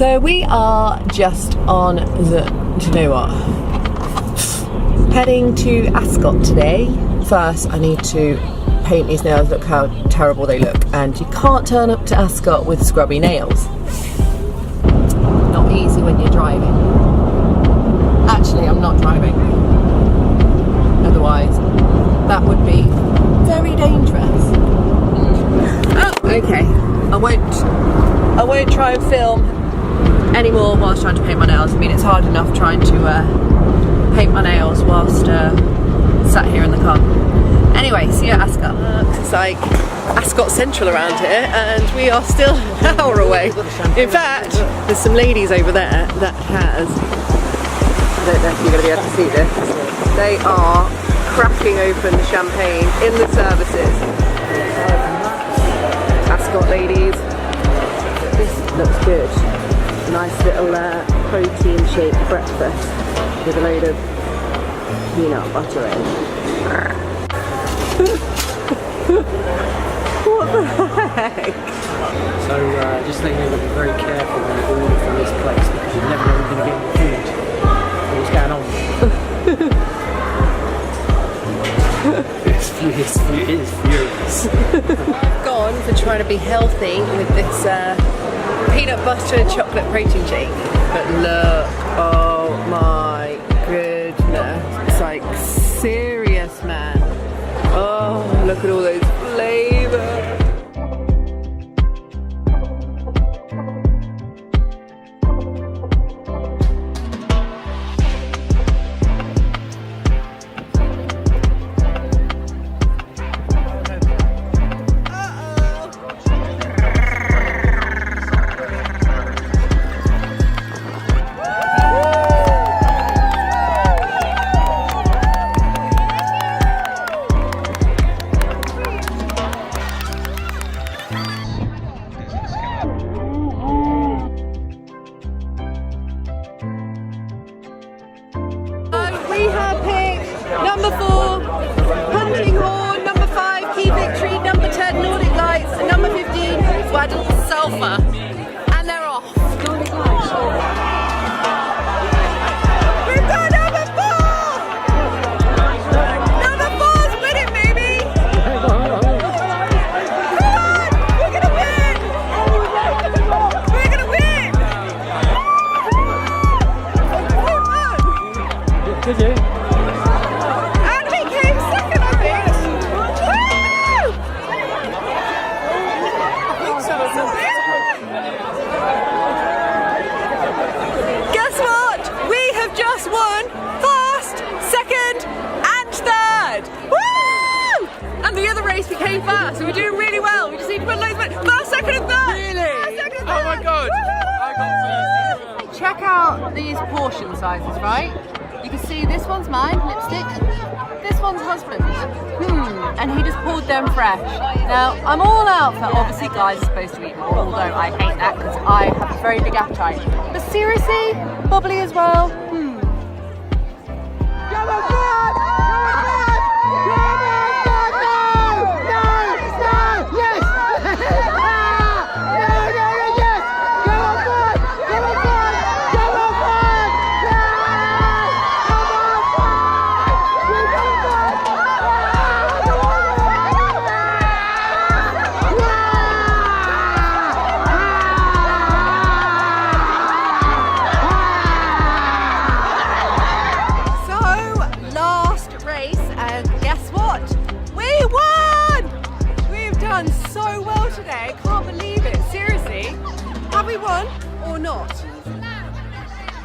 So we are just on the, do you know what? Heading to Ascot today. First, I need to paint these nails. Look how terrible they look. And you can't turn up to Ascot with scrubby nails. Not easy when you're driving. Actually, I'm not driving. Otherwise, that would be very dangerous. Oh, okay. I won't try and film anymore whilst trying to paint my nails. I mean, it's hard enough trying to paint my nails whilst sat here in the car. Anyway, see you at Ascot. It's like Ascot Central around here, and we are still an hour away. In fact, there's some ladies over there that has, I don't know if you're going to be able to see this, they are cracking open the champagne in the services. Ascot ladies, this looks good. Nice little protein shake breakfast with a load of peanut butter in. What the heck? So just think you've got to be very careful when you order from this place because you never know when you're going to get your food. What's going on? It's furious. Gone for trying to be healthy with this peanut butter and chocolate protein shake. But look, oh my goodness. It's like serious, man. Oh, look at all those flavors. We have picked number 4, Hunting Horn, number 5, Key Victory, number 10, Nordic Lights, and number 15, Waddle Sulphur. And they're off. We've got number 4! Number 4's winning, baby! Come on, we're gonna win! We're gonna win! Did you? Andy came second, I think. Guess what? We have just won first, second, and third. Woo! And the other race we came first, so we're doing really well. We just need to put loads of first, second, and third. Really? First, second, and Oh third. my god! I got first. Check out these portion sizes, right? You can see this one's mine, lipstick. This one's husband's. And he just pulled them fresh. Now, I'm all out for, obviously guys are supposed to eat more, although I hate that because I have a very big appetite. But seriously, bubbly as well. Or not?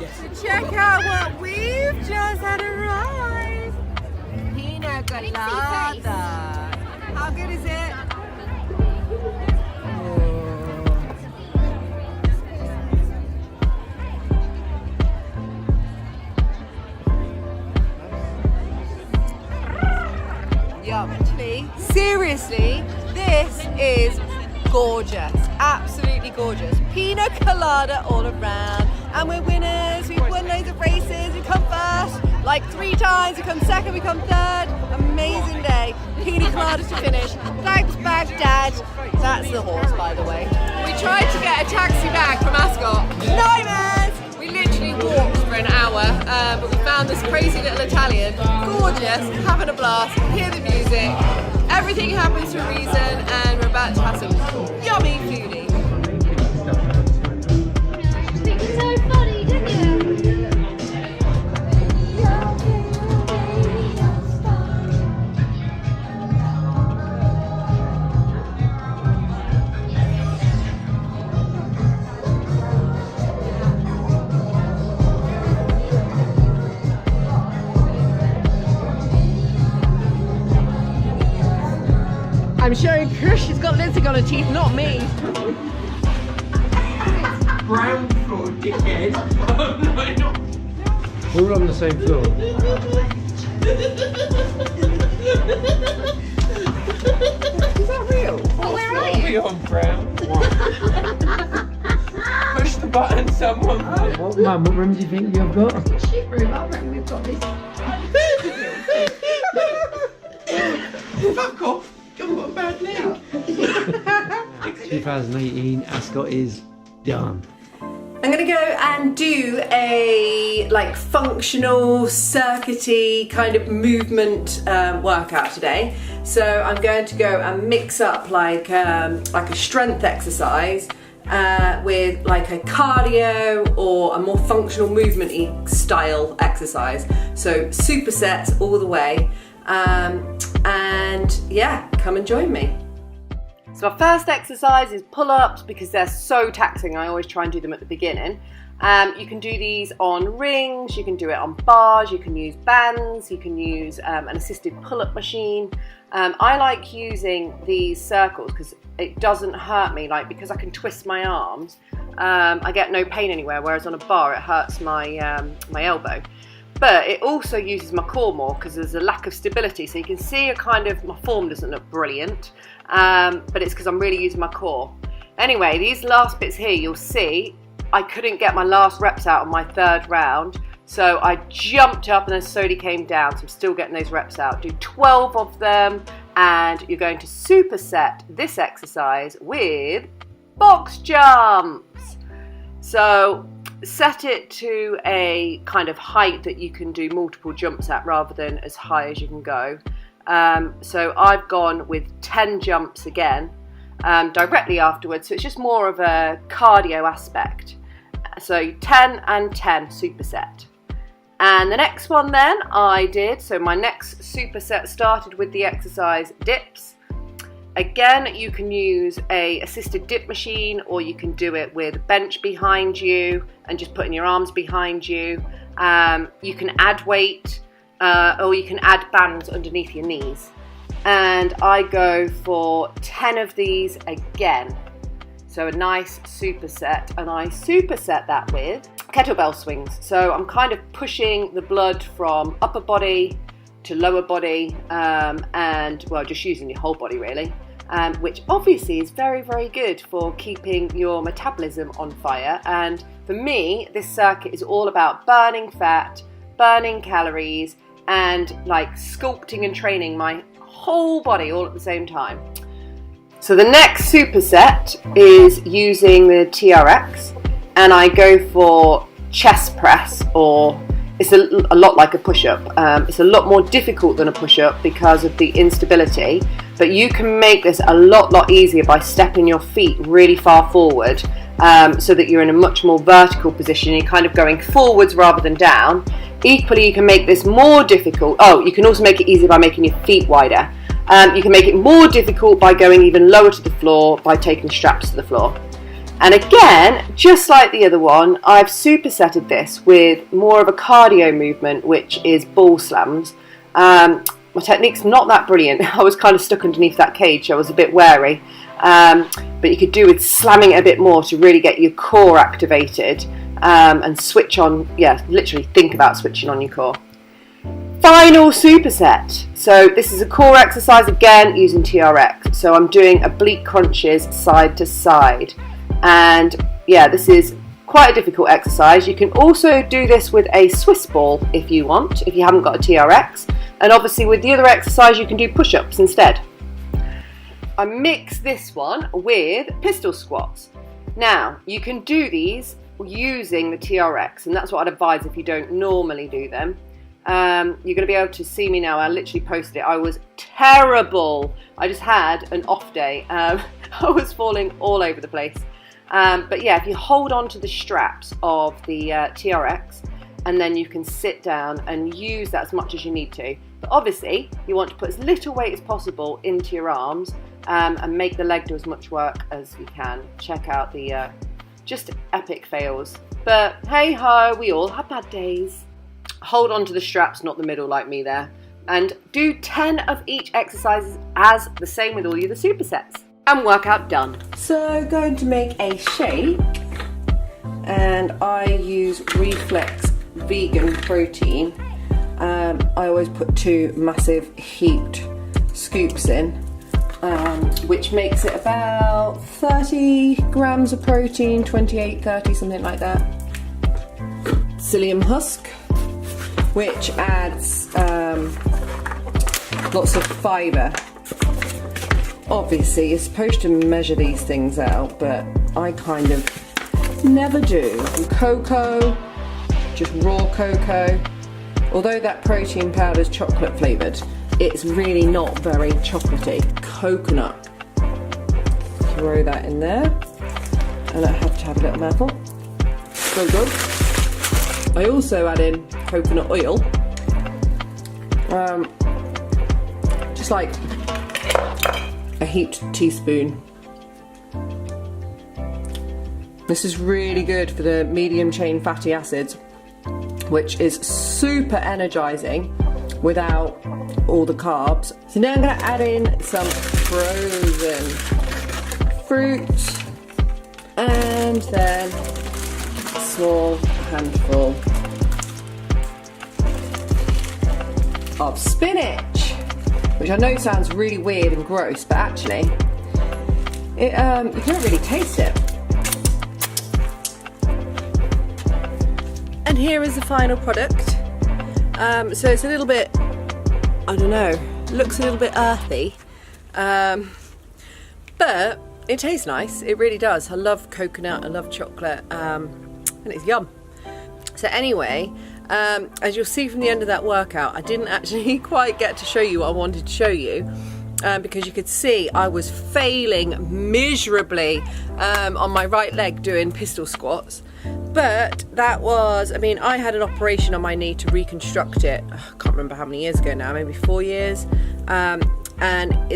Yes. Check out what we've just had arrived. Pina colada. How good is it? Yum. Actually, seriously, this is gorgeous. Absolutely gorgeous. Pina colada all around. And we're winners. We've won loads of races. We come first. like 3 times. We come second, we come third. Amazing day. Pina coladas to finish. Thanks, Baghdad. That's the horse, by the way. We tried to get a taxi back from Ascot. Nightmares! We literally walked for an hour, but we found this crazy little Italian. Gorgeous, having a blast, hear the music. Everything happens for a reason, and we're about to have some yummy foodie. It's so funny, didn't you? I'm showing Chris, she's got lipstick on her teeth, not me. Brown floor, dickhead. Oh no. We're all on the same floor. Is that real? Oh, where are Are you? we on brown? Push the button, someone. What, Mum, what room do you think you've got? Shit room, I reckon we've got this. Fuck off. You've got a bad leg. 2018 Ascot is done. I'm gonna go and do a like functional, circuity kind of movement workout today. So I'm going to go and mix up like a strength exercise with like a cardio or a more functional movement-y style exercise. So supersets all the way. And yeah, come and join me. So my first exercise is pull-ups because they're so taxing. I always try and do them at the beginning. You can do these on rings, you can do it on bars, you can use bands, you can use an assisted pull-up machine. I like using these circles because it doesn't hurt me, like because I can twist my arms, I get no pain anywhere, whereas on a bar it hurts my elbow. But it also uses my core more because there's a lack of stability. So you can see my form doesn't look brilliant, but it's because I'm really using my core. Anyway, these last bits here, you'll see, I couldn't get my last reps out on my 3rd round. So I jumped up and then slowly came down. So I'm still getting those reps out. Do 12 of them, and you're going to superset this exercise with box jumps. So set it to a kind of height that you can do multiple jumps at rather than as high as you can go. So I've gone with 10 jumps again directly afterwards, so it's just more of a cardio aspect. So 10 and 10 superset. And the next one then I did, so my next superset started with the exercise dips. Again, you can use a assisted dip machine, or you can do it with a bench behind you and just putting your arms behind you. You can add weight, or you can add bands underneath your knees. And I go for 10 of these again. So a nice superset, and I superset that with kettlebell swings. So I'm kind of pushing the blood from upper body to lower body, and well, just using your whole body really. Which obviously is very, very good for keeping your metabolism on fire. And for me, this circuit is all about burning fat, burning calories, and like sculpting and training my whole body all at the same time. So the next superset is using the TRX, and I go for chest press, or it's a lot like a push-up. It's a lot more difficult than a push-up because of the instability, but you can make this a lot easier by stepping your feet really far forward, so that you're in a much more vertical position. You're kind of going forwards rather than down. Equally, you can make this more difficult. Oh, you can also make it easier by making your feet wider. You can make it more difficult by going even lower to the floor by taking straps to the floor. And again, just like the other one, I've supersetted this with more of a cardio movement, which is ball slams. My technique's not that brilliant. I was kind of stuck underneath that cage, so I was a bit wary. But you could do with slamming it a bit more to really get your core activated, and switch on, yeah, literally think about switching on your core. Final superset. So this is a core exercise again using TRX. So I'm doing oblique crunches side to side. And yeah, this is quite a difficult exercise. You can also do this with a Swiss ball if you want, if you haven't got a TRX. And obviously with the other exercise you can do push-ups instead. I mix this one with pistol squats. Now, you can do these using the TRX, and that's what I'd advise if you don't normally do them. You're going to be able to see me now. I literally posted it. I was terrible. I just had an off day. I was falling all over the place. But yeah, if you hold on to the straps of the TRX, and then you can sit down and use that as much as you need to. But obviously, you want to put as little weight as possible into your arms and make the leg do as much work as you can. Check out the just epic fails. But hey ho, we all have bad days. Hold on to the straps, not the middle like me there. And do 10 of each exercise as the same with all your other supersets. And workout done. So going to make a shake, and I use Reflex vegan protein. I always put 2 massive heaped scoops in, which makes it about 30 grams of protein, 28, 30, something like that. Psyllium husk, which adds lots of fibre. Obviously, you're supposed to measure these things out, but I kind of never do. And cocoa, just raw cocoa. Although that protein powder is chocolate flavoured, it's really not very chocolatey. Coconut. Throw that in there. And I have to have a little mouthful. So good. I also add in coconut oil. Just like a heaped teaspoon. This is really good for the medium chain fatty acids, which is super energizing without all the carbs. So now I'm going to add in some frozen fruit and then a small handful of spinach, which I know sounds really weird and gross, but actually you can't really taste it. And here is the final product. So it's a little bit, I don't know, looks a little bit earthy, but it tastes nice. It really does. I love coconut, I love chocolate, and it's yum. So anyway, as you'll see from the end of that workout, I didn't actually quite get to show you what I wanted to show you, because you could see I was failing miserably on my right leg doing pistol squats. But that was, I mean, I had an operation on my knee to reconstruct it. I can't remember how many years ago now, maybe 4 years. And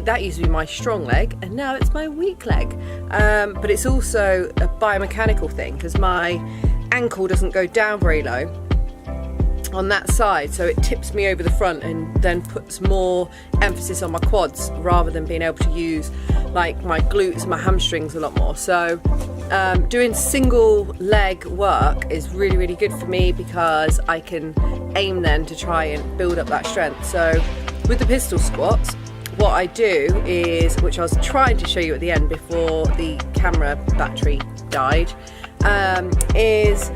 that used to be my strong leg, and now it's my weak leg. But it's also a biomechanical thing, because my ankle doesn't go down very low on that side, so it tips me over the front and then puts more emphasis on my quads rather than being able to use like my glutes and my hamstrings a lot more. So doing single leg work is really, really good for me, because I can aim then to try and build up that strength. So with the pistol squats, what I do is, which I was trying to show you at the end before the camera battery died, is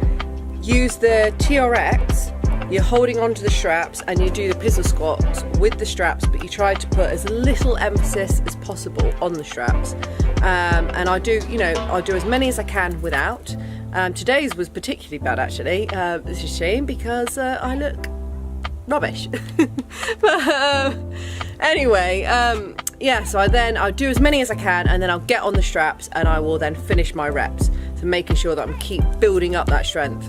use the TRX. You're holding onto the straps and you do the pistol squats with the straps, but you try to put as little emphasis as possible on the straps. And I do, you know, I'll do as many as I can without. Today's was particularly bad actually. It's a shame because I look rubbish. But anyway, yeah, so I'll do as many as I can, and then I'll get on the straps and I will then finish my reps. So making sure that I'm keep building up that strength.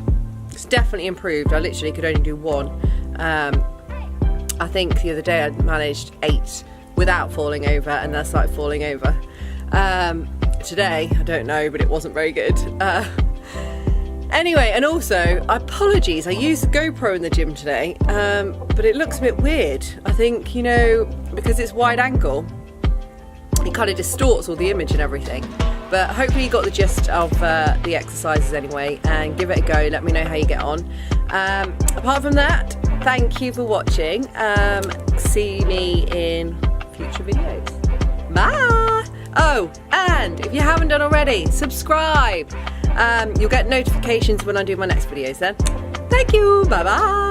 It's definitely improved. I literally could only do 1. I think the other day I managed 8 without falling over, and then I started falling over. Today, I don't know, but it wasn't very good. Anyway, and also, apologies, I used the GoPro in the gym today, but it looks a bit weird. I think, you know, because it's wide angle, it kind of distorts all the image and everything. But hopefully you got the gist of the exercises anyway, and give it a go. Let me know how you get on. Apart from that, thank you for watching. See me in future videos. Bye! Oh, and if you haven't done already, subscribe. You'll get notifications when I do my next videos then. Thank you, bye bye.